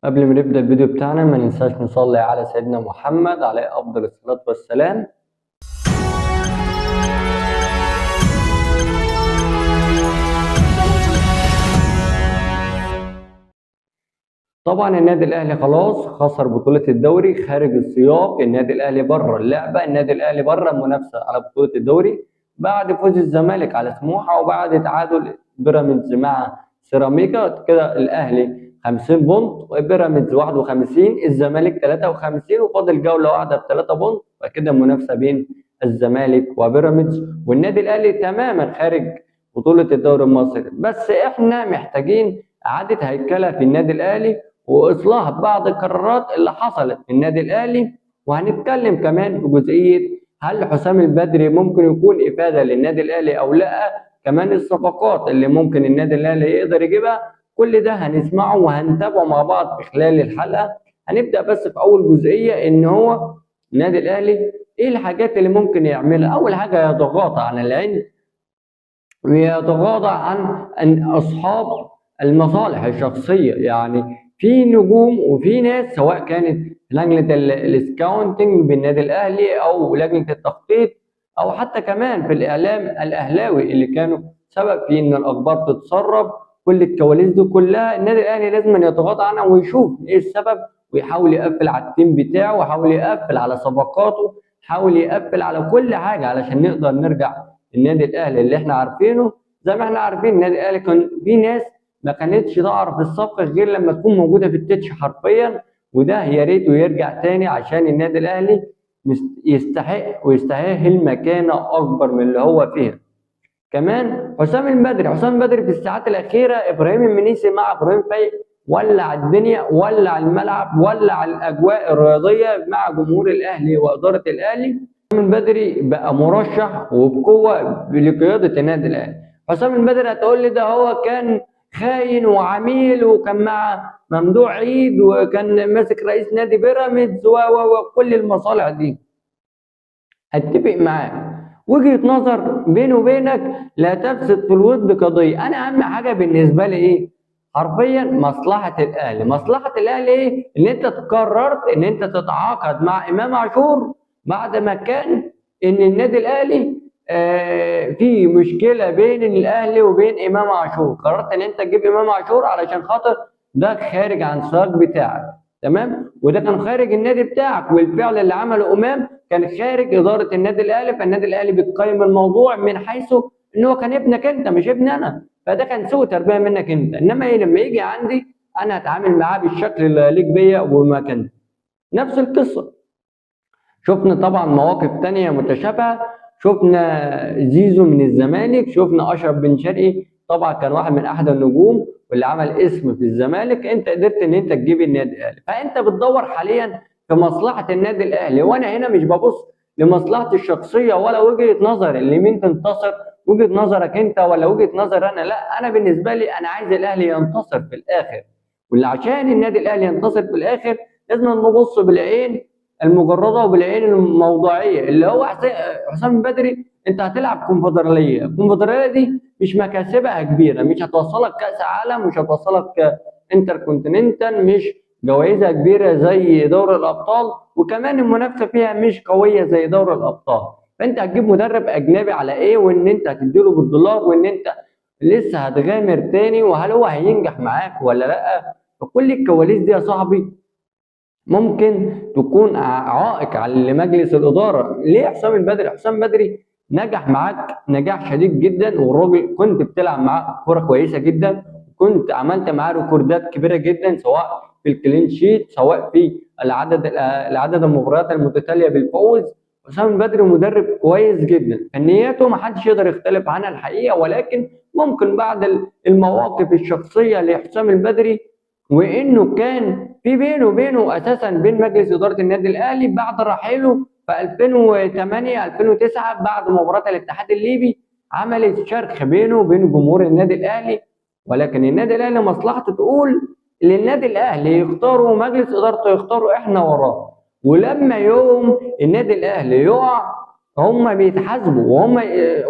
قبل ما نبدأ الفيديو بتاعنا ما ننساش نصلي على سيدنا محمد عليه أفضل الصلاة والسلام. طبعا النادي الأهلي خلاص خسر بطولة الدوري، خارج السياق. النادي الأهلي بره اللعبة، النادي الأهلي بره المنافسة على بطولة الدوري بعد فوز الزمالك على سموحة وبعد تعادل بيراميدز مع سيراميكا. كده الأهلي 50 بونت وبيراميدز 51، الزمالك 53 وفاضل جولة واحدة ب3 بونت، فكده المنافسة بين الزمالك وبيراميدز والنادي الأهلي تماما خارج بطولة الدوري المصري. بس احنا محتاجين إعادة هيكلة في النادي الأهلي وإصلاح بعض القرارات اللي حصلت في النادي الأهلي، وهنتكلم كمان في جزئية هل حسام البدري ممكن يكون إفادة للنادي الأهلي أو لأ، كمان الصفقات اللي ممكن النادي الأهلي يقدر يجيبها. كل ده هنسمعه وهنتابعه مع بعض في خلال الحلقة. هنبدأ بس في أول جزئية، إن هو النادي الأهلي إيه الحاجات اللي ممكن يعملها. أول حاجة يتغاضى عن العند ويتغاضى عن أصحاب المصالح الشخصية. يعني في نجوم وفي ناس سواء كانت لجنة السكاونتنج بالنادي الأهلي أو لجنة التخطيط أو حتى كمان في الإعلام الأهلاوي اللي كانوا سبب في إن الأخبار تتسرب. كل الكواليس دي كلها النادي الأهلي لازم يتغاضى عنها ويشوف إيه السبب، ويحاول يقفل على التيم بتاعه، ويحاول يقفل على صفقاته، يحاول يقفل على كل حاجة علشان نقدر نرجع النادي الأهلي اللي احنا عارفينه. زي ما احنا عارفين النادي الأهلي كان في ناس ما كانتش تعرف الصفقة غير لما تكون موجودة في التتش حرفيا، وده يا ريته يرجع تاني عشان النادي الأهلي يستحق ويستاهل مكانة أكبر من اللي هو فيها. كمان حسام البدري في الساعات الأخيرة إبراهيم المنيسي مع إبراهيم فايق ولع الدنيا، ولع الملعب، ولع الأجواء الرياضية مع جمهور الأهلي وإدارة الأهلي. حسام البدري بقى مرشح وبقوة لقيادة النادي الأهلي. حسام البدري هتقول لي ده هو كان خاين وعميل وكان مع ممدوح عيد وكان ماسك رئيس نادي بيراميدز وكل المصالح دي. اتفق معاك، وجهة نظر بيني وبينك لا تفسد في الود قضية. انا اهم حاجة بالنسبة لي ايه؟ حرفيا مصلحة الاهلي. مصلحة الاهلي ايه؟ ان انت قررت ان انت تتعاقد مع امام عاشور بعد ما كان ان النادي الاهلي في مشكلة بين الاهلي وبين امام عاشور. قررت ان انت تجيب امام عاشور علشان خاطر ده خارج عن السياق بتاعك، تمام؟ وده كان خارج النادي بتاعك، والفعل اللي عمله امام كان خارج اداره النادي الاهلي. فالنادي الاهلي بيقيم الموضوع من حيث ان هو كان ابنك انت مش ابني انا، فده كان سوء تربيه منك انت. انما إيه لما يجي عندي انا هتعامل معاه بالشكل اللي يليق بيا ومكانتي. نفس القصه شفنا طبعا مواقف تانية متشابهه. شفنا زيزو من الزمالك، شفنا اشرف بن شرقي طبعا كان واحد من احد النجوم واللي عمل اسم في الزمالك. انت قدرت ان انت تجيب النادي الاهلي، فانت بتدور حاليا في مصلحه النادي الاهلي. وانا هنا مش ببص لمصلحتي الشخصيه ولا وجهه نظر اللي مين تنتصر، وجهه نظرك انت ولا وجهه نظر انا. لا، انا بالنسبه لي انا عايز الاهلي ينتصر في الاخر، واللي عشان النادي الاهلي ينتصر في الاخر لازم نبص بالعين المجرده وبالعين الموضوعيه. اللي هو حسام بدري انت هتلعب كونفدراليه، الكونفدراليه دي مش مكاسبها كبيره، مش هتوصلك كاس عالم، مش هتوصلك انتر كونتيننتال، مش جوائزها كبيره زي دوري الابطال، وكمان المنافسه فيها مش قويه زي دوري الابطال. فانت هتجيب مدرب اجنبي على ايه؟ وان انت هتديله بالدولار، وان انت لسه هتغامر تاني، وهل هو هينجح معاك ولا لا؟ فكل الكواليس دي يا صاحبي ممكن تكون عائق على مجلس الاداره. ليه حسام البدري؟ حسام بدري نجح معاك نجاح شديد جدا، والراجل كنت بتلعب معاه كوره كويسه جدا، كنت عملت معاه ريكوردات كبيره جدا سواء في الكلين شيت سواء في العدد المباريات المتتاليه بالفوز. حسام البدري مدرب كويس جدا، فنياته ما حدش يقدر يختلف عنها الحقيقه، ولكن ممكن بعد المواقف الشخصيه لحسام البدري وانه كان في بينه وبينه اساسا بين مجلس اداره النادي الاهلي بعد رحيله في 2008 2009 بعد مباراه الاتحاد الليبي، عملت شرخ بينه وبين جمهور النادي الاهلي. ولكن النادي الاهلي مصلحته تقول للنادي الاهلي يختاروا مجلس ادارته، يختاروا احنا وراه. ولما يوم النادي الاهلي يقع هم بيتحاسبوا،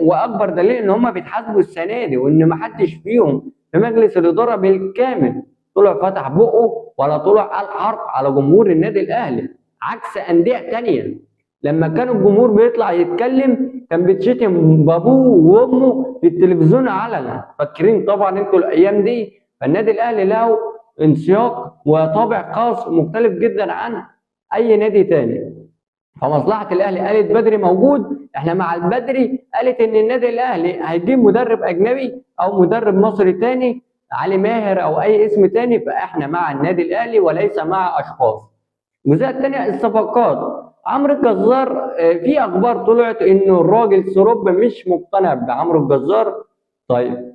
واكبر دليل ان هم بيتحاسبوا السنه دي، وان ما حدش فيهم في مجلس الاداره بالكامل طلع فتح بقه ولا طلع قال حرف على جمهور النادي الاهلي، عكس انديه تانيه لما كان الجمهور بيطلع يتكلم كان بيتشتم بابوه وامه في التلفزيون علنا. فاكرين طبعا انتوا الايام دي. فالنادي الاهلي له انسياق وطابع خاص مختلف جدا عن اي نادي تاني. فمصلحه الاهلي قالت بدري موجود، احنا مع البدري قالت ان النادي الاهلي هيجيب مدرب اجنبي او مدرب مصري تاني، علي ماهر او اي اسم تاني، فاحنا مع النادي الاهلي وليس مع اشخاص. الجزئيه الثانيه الصفقات. عمرو الجزار، في اخبار طلعت انه الراجل سروب مش مقتنع بعمرو الجزار. طيب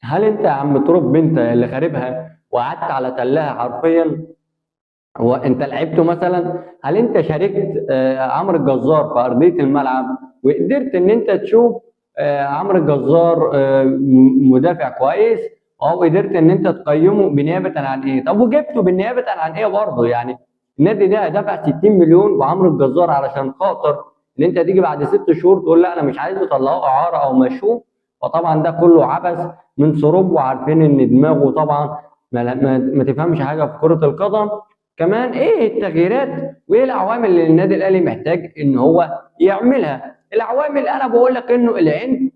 هل انت يا عم تروب انت اللي خاربها وقعدت على تلها حرفيا؟ هو انت لعبته مثلا؟ هل انت شاركت عمرو الجزار في ارضيه الملعب وقدرت ان انت تشوف عمرو الجزار مدافع كويس، او قدرت ان انت تقيمه بنيابه عن ايه؟ طب وجبته بالنيابه عن ايه برضه؟ يعني النادي ده دفع 60 مليون وعمرو الجزار علشان خاطر ان انت تيجي بعد 6 شهور تقول لا انا مش عايزه، طلعوه اعاره او مشوه. فطبعا ده كله عبث من سروب، وعارفين ان دماغه طبعا ما تفهمش حاجه في كره القدم. كمان ايه التغييرات وايه العوامل اللي النادي الاهلي محتاج ان هو يعملها؟ العوامل انا بقول لك انه العلم،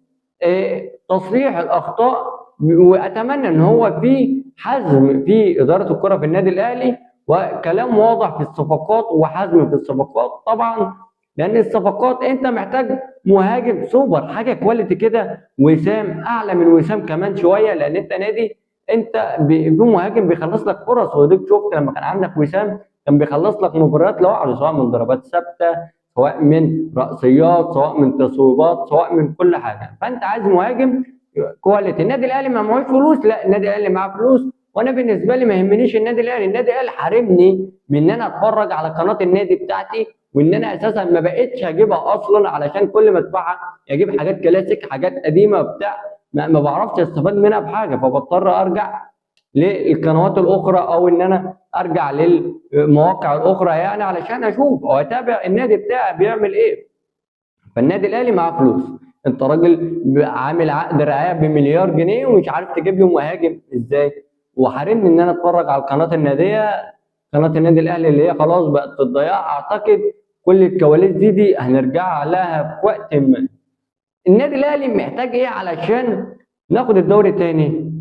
تصليح الاخطاء، واتمنى ان هو في حزم في اداره الكره في النادي الاهلي وكلام واضح في الصفقات وحزم في الصفقات طبعا. لان الصفقات انت محتاج مهاجم سوبر، حاجه كواليتي كده، وسام اعلى من وسام كمان شويه، لان انت نادي انت في مهاجم بيخلص لك فرص. وديك شفت لما كان عندك وسام كان بيخلص لك مباريات لوحده، سواء من ضربات ثابته، سواء من رأسيات، سواء من تصويبات، سواء من كل حاجه. فانت عايز مهاجم كواليتي. النادي الاهلي ما معهوش فلوس؟ لا، النادي الاهلي معاه فلوس. وانا بالنسبه لي ما يهمنيش النادي الاهلي. النادي الاهلي حارمني من ان انا اتفرج على قناه النادي بتاعتي، وان انا اساسا ما بقتش اجيبها اصلا، علشان كل ما ادفعها اجيب حاجات كلاسيك، حاجات قديمه بتاع، ما بعرفش استفاد منها بحاجه. فبضطر ارجع للقنوات الاخرى او ان انا ارجع للمواقع الاخرى يعني علشان اشوف او اتابع النادي بتاعي بيعمل ايه. فالنادي الاهلي معاه فلوس، انت راجل عامل عقد رعايه بمليار جنيه ومش عارف تجيب لي مهاجم ازاي؟ وحارمني ان انا اتفرج على القناه الناديه، قناه النادي الاهلي اللي هي خلاص بقت في الضياع. اعتقد كل الكواليس دي هنرجع لها في وقت ما. النادي الاهلي محتاج ايه علشان ناخد الدوري تاني؟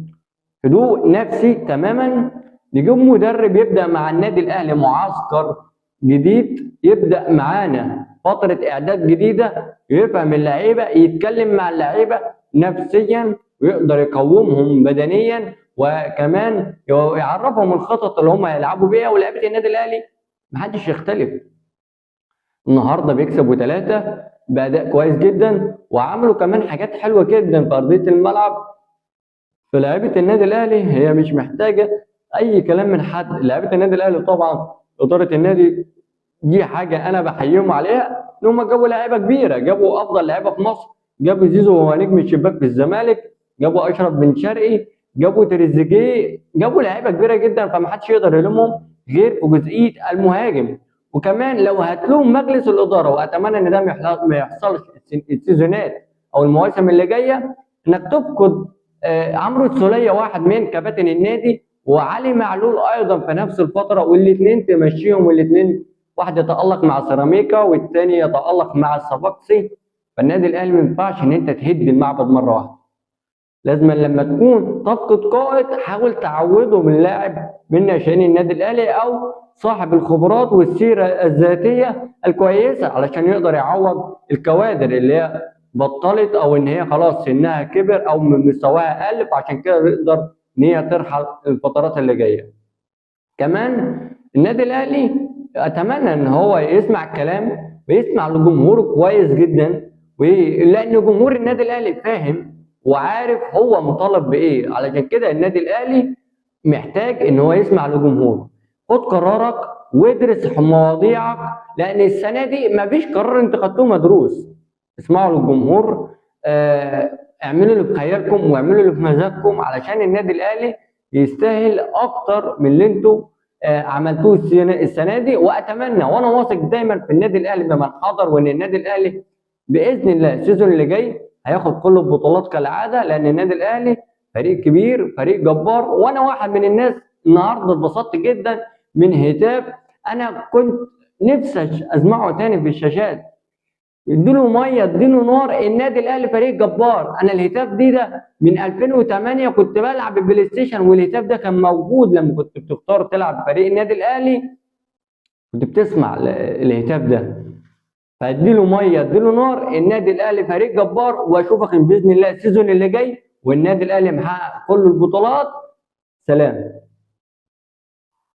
هدوء نفسي تماما، نجيب مدرب يبدا مع النادي الاهلي معسكر جديد، يبدا معانا فتره اعداد جديده، يفهم اللعيبه، يتكلم مع اللعيبه نفسيا، ويقدر يقومهم بدنيا، وكمان يعرفهم الخطط اللي هم هيلعبوا بيها. ولاعيبه النادي الاهلي محدش يختلف، النهارده بيكسبوا 3 باداء كويس جدا، وعملوا كمان حاجات حلوه جدا في ارضيه الملعب. فلاعيبه النادي الاهلي هي مش محتاجه اي كلام من حد. لاعيبه النادي الاهلي طبعا اداره النادي دي حاجه انا بحييهم عليها، ان هم جابوا لعيبه كبيره، جابوا افضل لعيبه في مصر، جابوا زيزو وهو نجم الشباك في الزمالك، جابوا اشرف بن شرقي، جابوا تريزيجيه، جابوا لعيبه كبيره جدا. فما حدش يقدر يلومهم غير في جزئيه المهاجم. وكمان لو هتلوم مجلس الاداره، واتمنى ان ده ما يحصلش السيزونات او المواسم اللي جايه، انك تفقد عمرو السوليه واحد من كباتن النادي، وعلي معلول ايضا في نفس الفتره، والاثنين تمشيهم، والاثنين واحد يتالق مع سيراميكا والثاني يتالق مع الصفاقسي. فالنادي الاهلي ما ينفعش ان انت تهد المعبد مره واحده. لازم لما تكون تفقد قائد حاول تعوده من لاعب من ناشئين النادي الاهلي او صاحب الخبرات والسيره الذاتيه الكويسه، علشان يقدر يعوض الكوادر اللي هي بطلت او ان هي خلاص سنها كبر او مستواها قل، فعشان كده تقدر ان هي ترحل الفترات اللي جايه. كمان النادي الاهلي اتمنى ان هو يسمع الكلام ويسمع لجمهوره كويس جدا، لان جمهور النادي الاهلي فاهم وعارف هو مطالب بايه. علشان كده النادي الاهلي محتاج ان هو يسمع لجمهوره. خد قرارك وادرس مواضيعك، لان السنه دي مفيش قرار انت خدتوه مدروس. اسمعوا للجمهور، اعملوا اللي بخيركم واعملوا اللي بمزاجكم، علشان النادي الاهلي يستاهل اكتر من اللي انتوا عملتوه السنه دي. واتمنى وانا واثق دايما في النادي الاهلي بمن حضر، وان النادي الاهلي باذن الله السيزون اللي جاي هياخد كل البطولات كالعاده، لان النادي الاهلي فريق كبير، فريق جبار، وانا واحد من الناس النهارده اتبسطت جدا من هتاف انا كنت نفسي اسمعه تاني في الشاشات. اديله ميه اديله نار، النادي الاهلي فريق جبار. انا الهتاف ده من 2008 كنت بلعب البلاي ستيشن، والهتاف ده كان موجود لما كنت بتختار تلعب فريق النادي الاهلي كنت بتسمع الهتاف ده. فاديله ميه اديله نار، النادي الاهلي فريق جبار، واشوفك باذن الله السيزون اللي جاي والنادي الاهلي محقق كل البطولات. سلام.